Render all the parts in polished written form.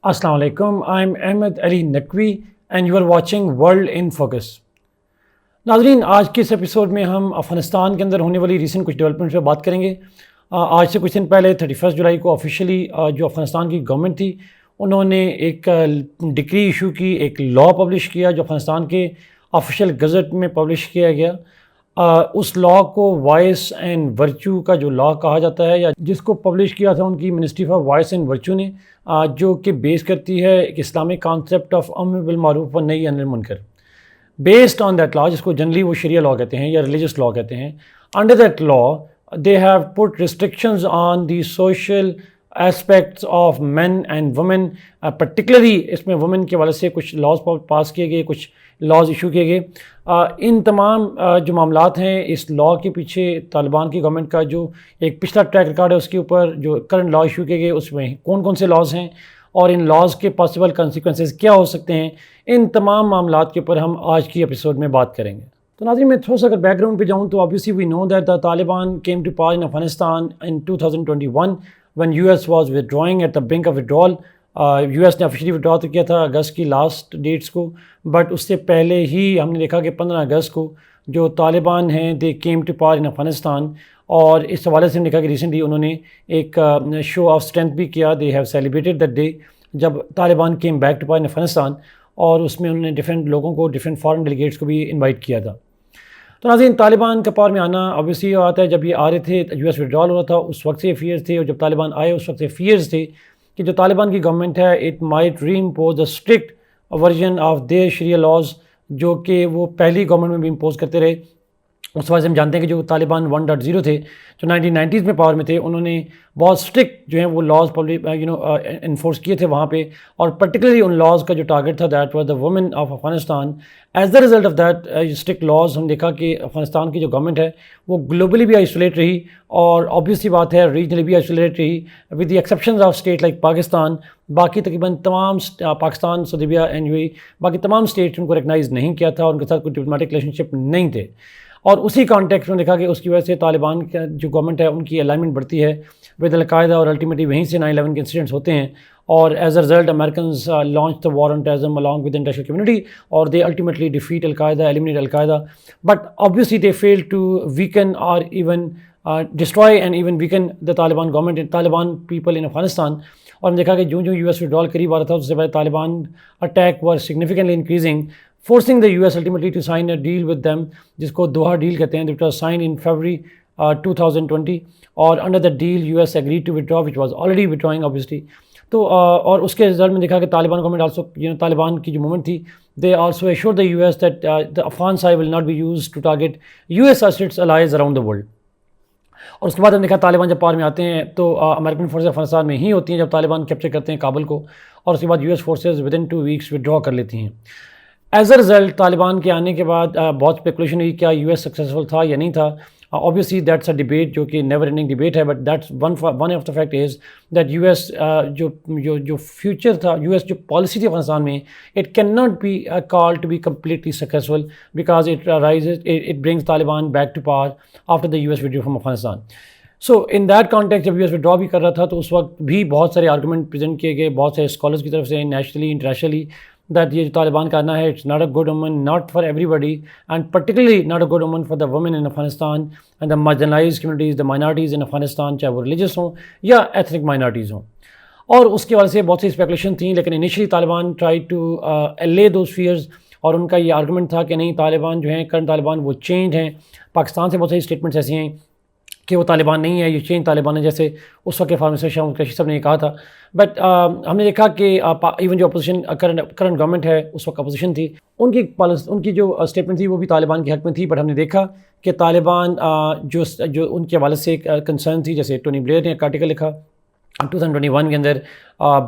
السلام علیکم. I am Ahmed Ali Naqvi and you are watching world in focus. ناظرین، آج کے اس ایپیسوڈ میں ہم افغانستان کے اندر ہونے والی ریسنٹ کچھ ڈیولپمنٹس پہ بات کریں گے. آج سے کچھ دن پہلے 31 جولائی کو آفیشیلی جو افغانستان کی گورنمنٹ تھی انہوں نے ایک ڈکری ایشو کی، ایک لاء پبلش کیا جو افغانستان کے آفیشیل گزٹ میں پبلش کیا گیا. اس لاء کو وائس اینڈ ورچو کا جو لاء کہا جاتا ہے، یا جس کو پبلش کیا تھا ان کی ministry for vice and virtue نے، جو کہ بیس کرتی ہے ایک اسلامک کانسیپٹ آف امر بالمعروف و نہی عن المنکر. بیسڈ آن دیٹ لاء، جس کو جنرلی وہ شریعہ لاء کہتے ہیں یا ریلیجس لاء کہتے ہیں، under that law they have put restrictions on the social aspects of men and women. Particularly اس میں وومن کے والے سے کچھ لاز پاس کیے گئے، کچھ لاز ایشو کیے گئے. ان تمام جو معاملات ہیں، اس لاء کے پیچھے طالبان کی گورنمنٹ کا جو ایک پچھلا ٹریک ریکارڈ ہے، اس کے اوپر جو کرنٹ لاء ایشو کیے گئے اس میں کون کون سے لاز ہیں اور ان لاز کے پاسبل کانسیکوینسز کیا ہو سکتے ہیں، ان تمام معاملات کے اوپر ہم آج کی ایپیسوڈ میں بات کریں گے. تو ناظرین، میں تھوڑا سا اگر بیک گراؤنڈ پہ جاؤں تو obviously we know that the Taliban came to power in Afghanistan in 2021 when US was withdrawing at the brink of withdrawal. US نے آفیشلی وڈرا تو کیا تھا اگست کی لاسٹ ڈیٹس کو، بٹ اس سے پہلے ہی ہم نے دیکھا کہ 15 اگست کو جو طالبان ہیں they came to power in Afghanistan. اور اس حوالے سے ہم نے دیکھا کہ ریسنٹلی انہوں نے ایک شو آف اسٹرینتھ بھی کیا. They have celebrated that day جب Taliban came back to power in Afghanistan, اور اس میں انہوں نے ڈفرینٹ لوگوں کو، ڈفرینٹ فارن ڈیلیگیٹس کو بھی انوائٹ کیا تھا. تو ناظرین، طالبان کا پاور میں آنا obviously یہ آتا ہے جب یہ آ رہے تھے US وڈرال ہو رہا تھا، اس وقت سے فیئرز تھے، اور جب طالبان آئے اس وقت سے فیئرز تھے کہ جو طالبان کی گورنمنٹ ہے it might reimpose a strict version of their sharia laws, جو کہ وہ پہلی گورنمنٹ میں بھی امپوز کرتے رہے. اس وجہ سے ہم جانتے ہیں کہ جو طالبان 1.0 تھے جو 1990s میں پاور میں تھے، انہوں نے بہت اسٹرکٹ جو ہیں وہ لاز انفورس کیے تھے وہاں پہ، اور پرٹیکولرلی ان لاز کا جو ٹارگیٹ تھا that was the women of Afghanistan. As the result of that strict laws ہم دیکھا کہ افغانستان کی جو گورنمنٹ ہے وہ گلوبلی بھی آئسولیٹ رہی، اور آبویسلی بات ہے ریجنلی بھی آئسولیٹ رہی with the exceptions of state like Pakistan. باقی تقریباً تمام پاکستان، سعودی عربیہ، UAE، باقی تمام اسٹیٹس ان کو ریکگنائز نہیں کیا تھا، ان کے ساتھ کوئی ڈپلومیٹک ریلیشن شپ نہیں تھے. اور اسی کانٹیکسٹ میں دیکھا کہ اس کی وجہ سے طالبان کا جو گورنمنٹ ہے ان کی الائنمنٹ بڑھتی ہے ود القاعدہ، اور الٹیمیٹلی وہیں سے 9/11 کے انسیڈنٹس ہوتے ہیں. اور as a result Americans launch the war on terrorism along with the international community, اور they ultimately defeat al Qaeda, eliminate al Qaeda. But obviously they failed to weaken or even destroy and even weaken the Taliban government and Taliban people in Afghanistan. اور ہم دیکھا کہ جو US withdrawal قریب آ رہا تھا اس سے پہلے Taliban attack were significantly increasing, forcing the US ultimately to sign a deal with them, جس کو دوحہ ڈیل کہتے ہیں. It was signed in February 2020, اور under the deal US agreed to withdraw, which was already withdrawing obviously. تو اور اس کے result میں دیکھا کہ طالبان گورنمنٹ آلسو طالبان کی جو موومنٹ تھی they also assured the US that the Afghan side will not be used to target US as its allies around the world. اور اس کے بعد ہم دیکھا طالبان جب پاور میں آتے ہیں تو امریکن فورسز افغانستان میں ہی ہوتی ہیں جب طالبان کیپچر کرتے ہیں کابل کو، اور اس کے بعد US فورسز ودن 2 weeks withdraw کر لیتی ہیں. ایز اے رزلٹ طالبان کے آنے کے بعد بہت اسپیکولیشن ہوئی کیا US سکسیزفل تھا یا نہیں تھا. Obviously that's a debate جو کہ نیور اینڈنگ ڈبیٹ ہے، but that's one of the fact is that US جو فیوچر تھا، US جو پالیسی تھی افغانستان میں، it can not be call to be completely successful because it brings Taliban back to power after the US withdrew from Afghanistan. So in that context جب US withdraw بھی کر رہا تھا تو اس وقت بھی بہت سارے آرگومنٹ پریزنٹ کیے گئے بہت سارے اسکالرس کی طرف سے نیشنلی انٹرنیشنلی that یہ جو طالبان کا آنا ہے it's not a good omen, not for everybody, and particularly not a good omen for the women in Afghanistan and the marginalized communities, the minorities in Afghanistan, چاہے وہ religious ہوں یا ethnic minorities ہوں. اور اس کے وجہ سے بہت سی اسپیکولیشن تھیں، لیکن initially Taliban tried to allay those fears، اور ان کا یہ آرگومنٹ تھا کہ نہیں، طالبان جو ہیں کرنٹ طالبان وہ چینج ہیں. پاکستان سے بہت ساری اسٹیٹمنٹس ایسی ہیں کہ وہ طالبان نہیں ہے، یہ چینج طالبان ہے، جیسے اس وقت کے فارم منسٹر شاہ قریشی صاحب نے یہ کہا تھا. بٹ ہم نے دیکھا کہ ایون جو اپوزیشن کرنٹ گورنمنٹ ہے اس وقت اپوزیشن تھی، ان کی جو اسٹیٹمنٹ تھی وہ بھی طالبان کے حق میں تھی. بٹ ہم نے دیکھا کہ طالبان جو ان کے حوالے سے کنسرن تھی، جیسے ٹونی بلیئر نے ایک آرٹیکل لکھا 2021 کے اندر،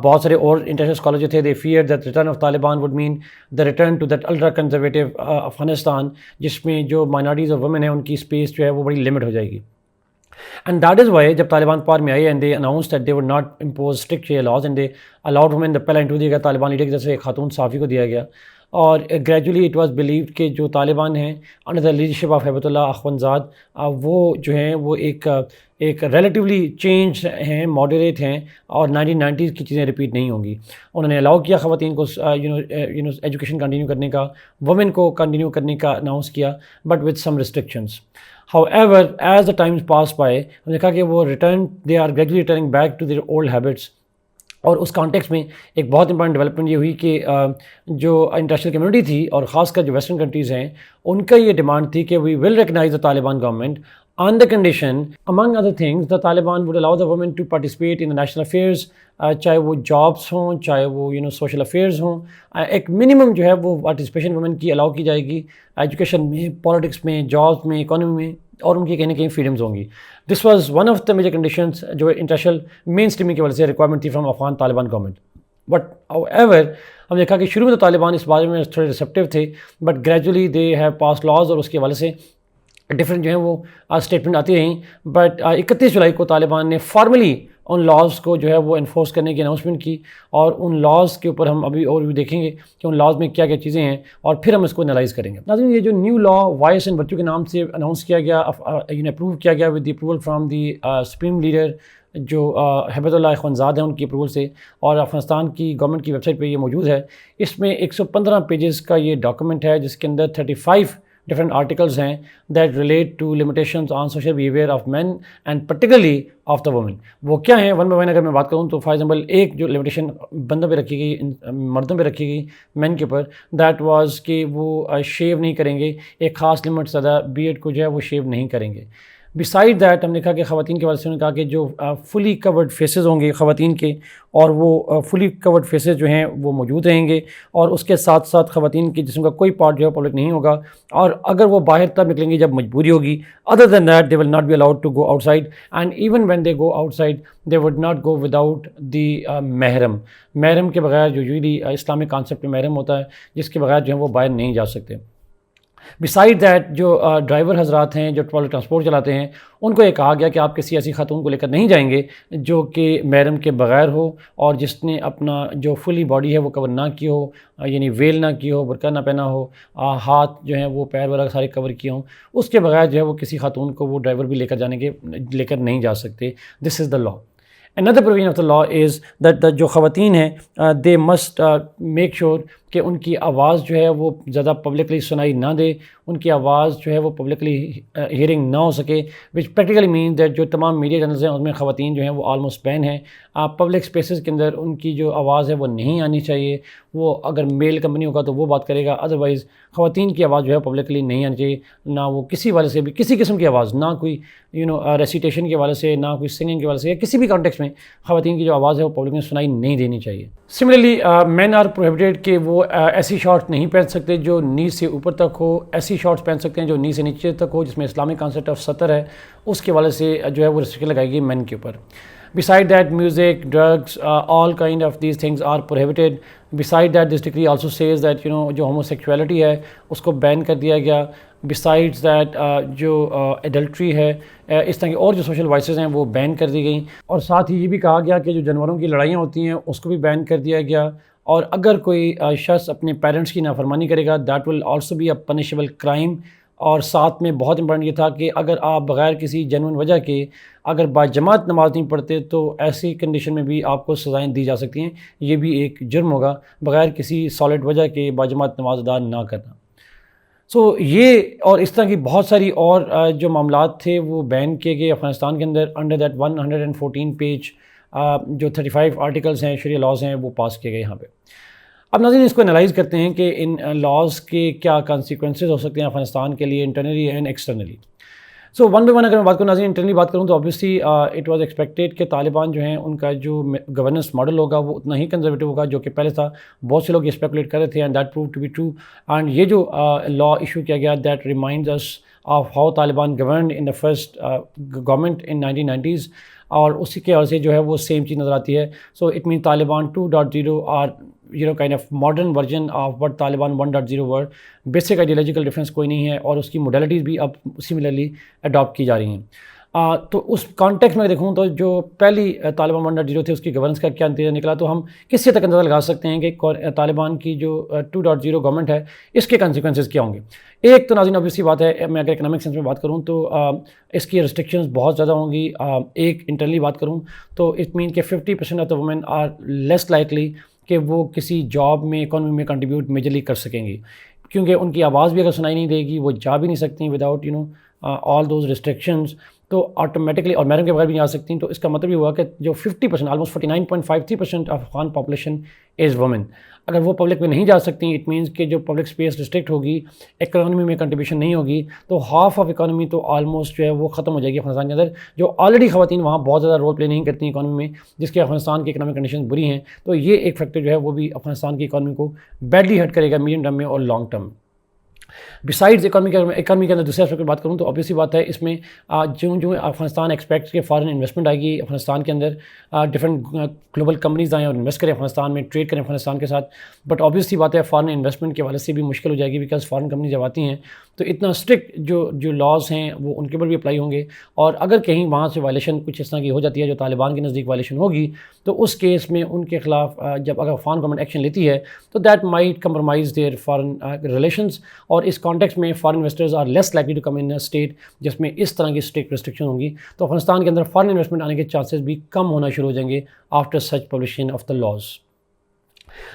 بہت سارے اور انٹرنیشنل اسکالر جو تھے they fear that return of Taliban would mean the return to that ultra conservative Afghanistan, جس میں جو مائنارٹیز اور وومن ہیں ان کی اسپیس جو ہے وہ بڑی لمٹ ہو جائے گی. And that is why جب طالبان پاور میں آئے and they announced that they would not impose strict sharia laws and they allowed women the پہلا انٹرویو دیا گیا طالبان لیڈر کی طرف سے ایک خاتون صحافی کو دیا گیا. اور گریجولی اٹ واز بلیوڈ کہ جو طالبان ہیں انڈر دا لیڈرشپ آف ہیبت اللہ اخونزاد وہ جو ہیں وہ ایک ریلیٹیولی چینج ہیں، ماڈریٹ ہیں، اور 1990s کی چیزیں ریپیٹ نہیں ہوں گی. انہوں نے الاؤ کیا خواتین کو ایجوکیشن کنٹینیو کرنے کا، وومن کو کنٹینیو کرنے کا اناؤنس کیا، but with some restrictions. However, as the times pass by, ہم نے دیکھا کہ وہ they are gradually returning back to their old habits. اور اس کانٹیکس میں ایک بہت امپورٹنٹ ڈیولپمنٹ یہ ہوئی کہ جو انٹرنیشنل کمیونٹی تھی اور خاص کر جو ویسٹرن کنٹریز ہیں ان کا یہ ڈیمانڈ تھی کہ we will recognise the Taliban government on the condition, among other things, the Taliban would allow the women to participate in the national affairs, چاہے وہ جابس ہوں، چاہے وہ سوشل افیئرز ہوں. ایک منیمم جو ہے وہ پارٹیسپیشن وومن کی الاؤ کی جائے گی ایجوکیشن میں، پالیٹکس میں، جابس میں، اکانومی میں، اور ان کی کہیں نہ کہیں فریڈمز ہوں گی. This was one of the major conditions جو انٹرنیشنل مین اسٹریمنگ کی وجہ سے ریکوائرمنٹ تھی from Afghan Taliban government. But however ہم دیکھا کہ شروع میں تو طالبان اس بارے میں تھوڑے ریسیپٹیو تھے، but gradually they have pass laws, اور اس کے حوالے سے ڈفرینٹ جو ہیں وہ اسٹیٹمنٹ آتی رہیں. بٹ 31 جولائی کو طالبان نے فارملی ان لاز کو جو ہے وہ انفورس کرنے کی اناؤنسمنٹ کی، اور ان لاز کے اوپر ہم ابھی اور بھی دیکھیں گے کہ ان لاز میں کیا کیا چیزیں ہیں، اور پھر ہم اس کو انالائز کریں گے. ناظرین، یہ جو new law vice and virtue کے نام سے اناؤنس کیا گیا، اپروو کیا گیا with the approval from the supreme leader جو ہیبت اللہ اخونزاد ہیں، ان کی اپروول سے، اور افغانستان کی گورنمنٹ کی ویب سائٹ پہ یہ موجود ہے. اس میں 115 پیجز کا یہ ڈاکومنٹ ہے، جس کے اندر 35 ڈفرینٹ آرٹیکلز ہیں that relate to limitations on social behaviour of men and particularly of the women. وہ کیا ہیں ون بائی ون اگر میں بات کروں تو فار ایگزامپل ایک جو لمیٹیشن بندوں پہ رکھی گئی، مردوں پہ رکھی گئی مین کے اوپر، دیٹ واز کہ وہ شیو نہیں کریں گے، ایک خاص لمٹ زیادہ بیئرڈ کو جو ہے وہ شیو نہیں کریں گے. بسائڈ دیٹ ہم نے کہا کہ خواتین کے حوالے سے انہوں نے کہا کہ جو فلی کورڈ فیسز ہوں گے خواتین کے، اور وہ فلی کورڈ فیسز جو ہیں وہ موجود رہیں گے، اور اس کے ساتھ ساتھ خواتین کے جسم کا کوئی پارٹ جو ہے پبلک نہیں ہوگا، اور اگر وہ باہر تب نکلیں گی جب مجبوری ہوگی. Other than that they will not be allowed to go outside, and even when they go outside they would not go without the محرم. محرم کے بغیر جو یوزلی اسلامک کانسیپٹ میں محرم ہوتا ہے، جس کے بغیر جو ہے وہ باہر نہیں جا سکتے. بسائڈ دیٹ جو ڈرائیور حضرات ہیں جو پبلک ٹرانسپورٹ چلاتے ہیں، ان کو یہ کہا گیا کہ آپ کسی ایسی خاتون کو لے کر نہیں جائیں گے جو کہ محرم کے بغیر ہو، اور جس نے اپنا جو فلی باڈی ہے وہ کور نہ کی ہو، یعنی ویل نہ کی ہو، برقع نہ پہنا ہو، ہاتھ جو ہیں وہ پیر وغیرہ سارے کور کیے ہوں. اس کے بغیر جو ہے وہ کسی خاتون کو وہ ڈرائیور بھی لے کر نہیں جا سکتے. دس از دا لا. Another provision of the law is that جو خواتین ہیں they must make sure کہ ان کی آواز جو ہے وہ زیادہ پبلکلی سنائی نہ دے، ان کی آواز جو ہے وہ پبلکلی ہیئرنگ نہ ہو سکے، which practically means that جو تمام میڈیا چینلز ہیں ان میں خواتین جو ہیں وہ آلموسٹ بین ہیں. پبلک اسپیسز کے اندر ان کی جو آواز ہے وہ نہیں آنی چاہیے. وہ اگر میل کمپنی ہوگا تو وہ بات کرے گا، ادروائز خواتین کی آواز جو ہے پبلکلی نہیں آنی چاہیے. نہ وہ کسی والے سے بھی کسی قسم کی آواز، نہ کوئی ریسیٹیشن کے والے سے، نہ کوئی سنگنگ کے والے سے، یا کسی بھی کانٹیکس میں خواتین کی جو آواز ہے وہ پبلک میں سنائی نہیں دینی چاہیے. سملرلی مین آر پروہیبٹیڈ کہ وہ ایسی شارٹس نہیں پہن سکتے جو نی سے اوپر تک ہو، ایسی شارٹس پہن سکتے ہیں جو نی سے نیچے تک ہو، جس میں اسلامک کانسیپٹ آف سطر ہے، اس کے والے سے جو ہے وہ ریسٹرکشن لگائی گئی مین کے اوپر. Beside that, music, drugs, all kind of these things are prohibited. Beside that, this decree also says that جو homosexuality ہے اس کو بین کر دیا گیا. Besides that, جو adultery ہے، اس طرح کی اور جو social vices ہیں وہ بین کر دی گئیں. اور ساتھ ہی یہ بھی کہا گیا کہ جو جانوروں کی لڑائیاں ہوتی ہیں اس کو بھی بین کر دیا گیا. اور اگر کوئی شخص اپنے پیرنٹس کی نافرمانی کرے گا that will also be a punishable crime. اور ساتھ میں بہت امپورٹنٹ یہ تھا کہ اگر آپ بغیر کسی جینوئن وجہ کے اگر باجماعت نماز نہیں پڑھتے تو ایسی کنڈیشن میں بھی آپ کو سزائیں دی جا سکتی ہیں. یہ بھی ایک جرم ہوگا بغیر کسی سالڈ وجہ کے باجماعت نماز ادا نہ کرنا. یہ اور اس طرح کی بہت ساری اور جو معاملات تھے وہ بین کیے گئے افغانستان کے اندر انڈر دیٹ 114 پیج جو 35 آرٹیکلز ہیں، شریع لاز ہیں، وہ پاس کیے گئے یہاں پہ. اب ناظرین اس کو انالائز کرتے ہیں کہ ان لاز کے کیا کانسیکوینسز ہو سکتے ہیں افغانستان کے لیے internally and externally. One by one اگر میں بات کروں ناظرین، انٹرنلی بات کروں تو آبویسلی اٹ واز ایکسپیکٹیڈ کہ طالبان جو ہیں ان کا جو گورننس ماڈل ہوگا وہ اتنا ہی کنزرویٹو ہوگا جو کہ پہلے تھا. بہت سے لوگ یہ اسپیکولیٹ کر رہے تھے and that prove to be true. And یہ جو لا ایشو کیا گیا that reminds us of how Taliban governed in the first government in 1990s، اور اسی کے وجہ سے جو ہے وہ سیم چیز نظر آتی ہے. So it mean Taliban 2.0 are kind of modern version of what طالبان 1.0 were. بیسک آئیڈیالوجیکل ڈفرینس کوئی نہیں ہے، اور اس کی موڈیلٹیز بھی اب سملرلی اڈاپٹ کی جا رہی ہیں. تو اس کانٹیکس میں دیکھوں تو جو پہلی طالبان 1.0 تھے اس کی گورننس کا کیا نتیجہ نکلا، تو ہم کس حد تک اندازہ لگا سکتے ہیں کہ طالبان کی جو 2.0 گورنمنٹ ہے اس کے کنسیکوینسز کیا ہوں گے۔ ایک تو ناظرین obvious سی بات ہے، میں اگر اکنامک سینس میں بات کروں تو اس کی ریسٹرکشنز بہت زیادہ ہوں گی۔ ایک انٹرنلی بات کروں تو اٹ مین کہ 50% of the women are less likely کہ وہ کسی جاب میں اکانومی میں کنٹریبیوٹ میجرلی کر سکیں گی، کیونکہ ان کی آواز بھی اگر سنائی نہیں دے گی، وہ جا بھی نہیں سکتی وداؤٹ آل دوز ریسٹرکشنز، تو آٹومیٹکلی اور میرم کے بغیر بھی نہیں آ سکتی۔ تو اس کا مطلب یہ ہوا کہ جو 50% almost 49.53% of Afghan population is women, اگر وہ پبلک میں نہیں جا سکتی، اٹ مینس کہ جو پبلک اسپیس ریسٹرکٹ ہوگی، اکانومی میں کنٹریبیوشن نہیں ہوگی، تو ہاف آف اکانومی تو آلموسٹ جو ہے وہ ختم ہو جائے گی افغانستان کے اندر، جو آلریڈی خواتین وہاں بہت زیادہ رول پلے نہیں کرتی ہیں اکانومی میں، جس کے افغانستان کی اکنامک کنڈیشن بری ہیں۔ تو یہ ایک فیکٹر جو ہے وہ بھی افغانستان کی اکانومی کو بیڈلی ہرٹ کرے گا میڈیم ٹرم میں اور لانگ ٹرم۔ بسائڈز اکانومی کے اندر دوسرے اسپیکٹ کی بات کروں تو obvious سی بات ہے، اس میں جو افغانستان ایکسپیکٹ کہ فارن انویسٹمنٹ آئے گی افغانستان کے اندر، ڈفرینٹ گلوبل کمپنیز آئیں اور انویسٹ کریں افغانستان میں، ٹریڈ کریں افغانستان کے ساتھ، بٹ obvious سی بات ہے فارن انویسٹمنٹ کے حوالے سے بھی مشکل ہو جائے گی، بیکاز فارن کمپنی جب آتی ہیں تو اتنا اسٹرکٹ جو لاز ہیں وہ ان کے اوپر بھی اپلائی ہوں گے، اور اگر کہیں وہاں سے وائلیشن کچھ اس طرح کی ہو جاتی ہے جو طالبان کے نزدیک وائلیشن ہوگی، تو اس کیس میں ان کے خلاف جب اگر افغان گورنمنٹ ایکشن لیتی ہے تو that might compromise their foreign relations, اور اس کانٹیکس میں foreign investors are less likely to come in state جس میں اس طرح کی اسٹرکٹ ریسٹرکشن ہوں گی، تو افغانستان کے اندر فارن انویسٹمنٹ آنے کے چانسز بھی کم ہونا شروع ہو جائیں گے after such publication of the laws.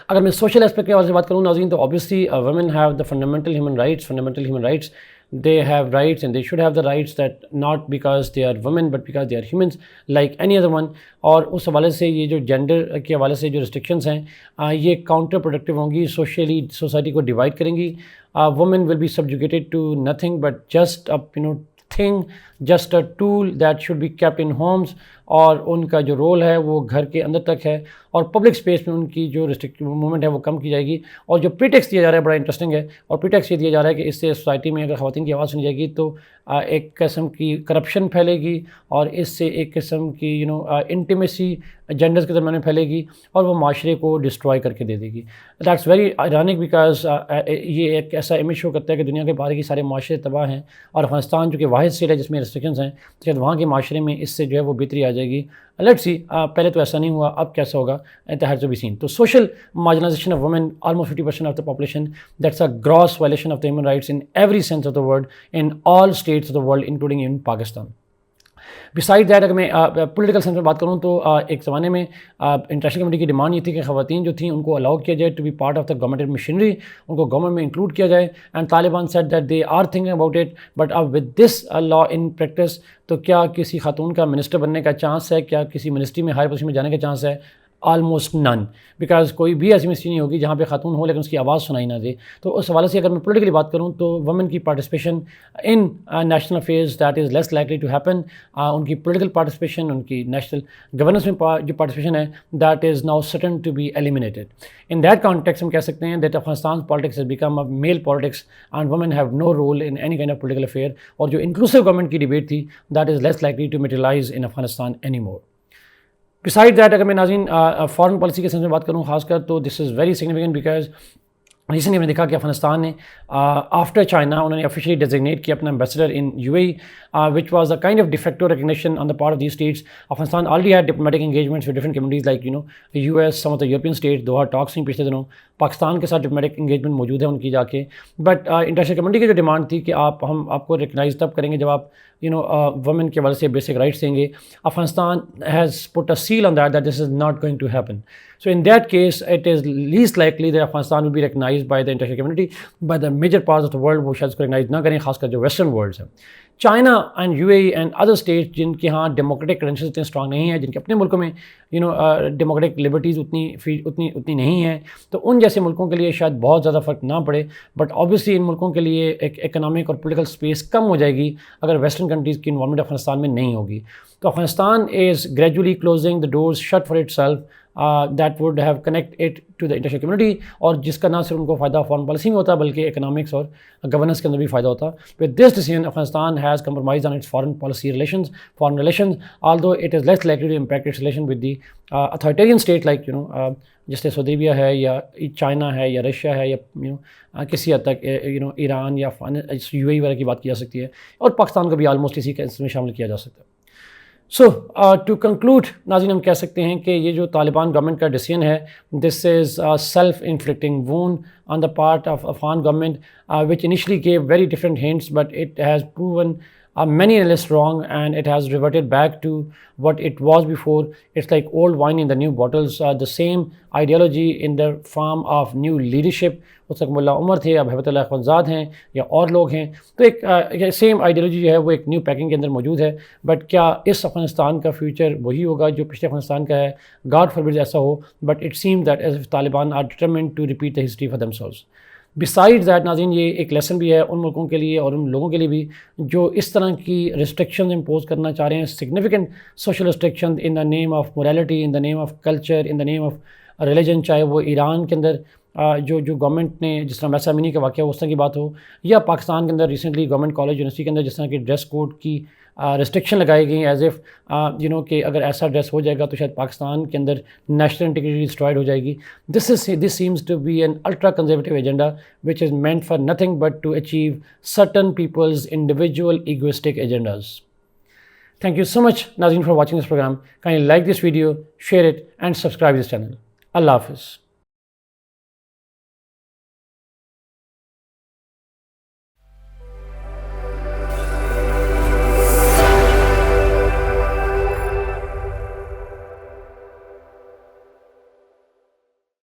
اگر میں سوشل اسپیکٹ کے حوالے سے بات کروں ناظرین تو obviously women have the fundamental human rights. They have rights and they should have the rights, that not because they are women but because they are humans like any other one. اور اس حوالے سے یہ جو gender کے حوالے سے جو restrictions ہیں یہ کاؤنٹر پروڈکٹیو ہوں گی، سوشلی سوسائٹی کو ڈیوائڈ کریں گی۔ women will be subjugated to nothing but just a thing, just a tool that should be kept in homes، اور ان کا جو رول ہے وہ گھر کے اندر تک ہے، اور پبلک اسپیس میں ان کی جو موومنٹ ہے وہ کم کی جائے گی۔ اور جو پریٹیکس دیا جا رہا ہے بڑا انٹرسٹنگ ہے، اور پریٹیکس یہ دیا جا رہا ہے کہ اس سے سوسائٹی میں اگر خواتین کی آواز سنی جائے گی تو ایک قسم کی کرپشن پھیلے گی، اور اس سے ایک قسم کی انٹیمیسی جینڈرز کے درمیان پھیلے گی، اور وہ معاشرے کو ڈسٹروائے کر کے دے دے گی۔ دیٹس ویری آئرانک بیکاز یہ ایک ایسا امیج شو کرتا ہے کہ دنیا کے باہر کی سارے معاشرے تباہ ہیں، اور افغانستان جو کہ واحد اسٹیٹ ہے جس میں ریسٹرکشنز ہیں، تو شاید وہاں کے معاشرے میں اس سے جو ہے وہ بہتری آ جائے گی۔ لیٹس سی، پہلے تو ایسا نہیں ہوا، اب کیسا ہوگا، it has to be seen. تو social marginalization of women almost 50% of the population, that's a gross violation of the human rights in every sense of the word, in all states of the world including in Pakistan. Besides that اگر میں political sense میں بات کروں تو ایک زمانے میں international community کی ڈیمانڈ یہ تھی کہ خواتین جو تھیں ان کو الاؤ کیا جائے to be part of the government machinery, ان کو گورنمنٹ میں انکلوڈ کیا جائے، and Taliban said that they are thinking about it, but اب with this law in practice تو کیا کسی خاتون کا منسٹر بننے کا چانس ہے، کیا کسی منسٹری میں ہائر پوزیشن میں جانے کا چانس ہے؟ آلموسٹ نن، بیکاز کوئی بھی ایسی منسٹری نہیں ہوگی جہاں پہ خاتون ہو لیکن اس کی آواز سنائی نہ دے۔ تو اس حوالے سے اگر میں پولیٹیکلی بات کروں تو وومن کی participation in national affairs that is less likely to happen, ان کی پولیٹیکل پارٹیسپیشن، ان کی نیشنل گورننس میں جو پارٹیسپیشن ہے that is now certain to be eliminated. In that context ہم کہہ سکتے ہیں that Afghanistan politics has become a male politics and women have no role in any kind of political affair, اور جو inclusive government کی debate تھی that is less likely to materialize in Afghanistan anymore. Beside that اگر میں ناظرین foreign policy کے sense میں بات کروں خاص کر تو this is very significant because recently ہم نے دیکھا کہ افغانستان نے آفٹر چائنا انہوں نے آفیشلی ڈیزگنیٹ کیا اپنا ambassador in UAE which was a kind of de facto recognition on the part of these states. Afghanistan already had diplomatic engagements with different communities like the US, some of the European states. Doha talks ہیں پچھلے دنوں، پاکستان کے ساتھ diplomatic engagement موجود ہے ان کی جا کے، بٹ انٹرنیشنل کمیونٹی کی جو ڈیمانڈ تھی کہ ہم آپ کو ریکگنائز تب کریں گے جب آپ وومن کے حوالے سے بیسک رائٹس دیں گے، Afghanistan has put a seal on that this is not going to happen. So in that case, it is least likely that Afghanistan will be recognized by the international community, by the major parts of the world وہ شاید اس کو recognize نہ کریں، خاص کر جو western worlds ہیں۔ China and UAE and other states جن کے ہاں ڈیموکریٹک کرنسیز اتنے اسٹرانگ نہیں ہیں، جن کے اپنے ملکوں میں ڈیموکریٹک لبرٹیز اتنی نہیں ہیں، تو ان جیسے ملکوں کے لیے شاید بہت زیادہ فرق نہ پڑے، بٹ آبویسلی ان ملکوں کے لیے ایک اکنامک اور پولیٹیکل اسپیس کم ہو جائے گی اگر ویسٹرن کنٹریز کی انوالومنٹ افغانستان میں نہیں ہوگی۔ تو Afghanistan is gradually closing the doors shut for itself that would have connect it to the international community, اور جس کا نہ صرف ان کو فائدہ فارن پالیسی میں ہوتا بلکہ اکنامکس اور گورننس کے اندر بھی فائدہ ہوتا۔ With this decision Afghanistan has compromised on its foreign policy foreign relations although it is less likely to impact its relation with the authoritarian state like جیسے سعودی عربیہ ہے یا چائنا ہے یا رشیا ہے یا کسی حد تک ایران یا UAE وغیرہ کی بات کی جا سکتی ہے، اور پاکستان کو بھی آلموسٹ اسی کے میں شامل کیا جا سکتا ہے۔ سو ٹو کنکلوڈ ناظرین ہم کہہ سکتے ہیں کہ یہ جو طالبان گورنمنٹ کا ڈیسیژن ہے دس از self inflicting wound on the part of Afghan government which initially gave very different hints, but it has proven many analysts wrong, and it has reverted back to what it was before. It's like old wine in the new bottles. The same ideology in the form of new leadership. اس وقت ملا عمر تھے، اب ہیبت اللہ اخوندزاد ہیں یا اور لوگ ہیں، تو ایک سیم آئیڈیالوجی جو ہے وہ ایک نیو پیکنگ کے اندر موجود ہے. بٹ کیا اس افغانستان کا فیوچر وہی ہوگا جو پچھلے افغانستان کا ہے؟ گاڈ فاربڈ ایسا ہو، but it seem that as Taliban are determined to repeat the history for themselves. Besides that ناظرین یہ ایک لیسن بھی ہے ان ملکوں کے لیے اور ان لوگوں کے لیے بھی جو اس طرح کی ریسٹرکشنز امپوز کرنا چاہ رہے ہیں، significant social restriction in the name of morality, in the name of culture, in the name of religion, چاہے وہ ایران کے اندر جو گورنمنٹ نے جس طرح محسا امینی کا واقعہ اس طرح کی بات ہو، یا پاکستان کے اندر ریسنٹلی گورنمنٹ کالج یونیورسٹی کے اندر جس طرح کی ڈریس کوڈ کی ریسٹرکشن لگائی گئی ایز ایف کہ اگر ایسا ڈریس ہو جائے گا تو شاید پاکستان کے اندر نیشنل انٹیگریٹی ڈسٹرائڈ ہو جائے گی. This seems to be an ultra conservative agenda which is meant for nothing but to achieve certain people's individual egoistic agendas. Thank you so much ناظرین for watching this program. Kindly like this video, share it and subscribe this channel. اللہ حافظ.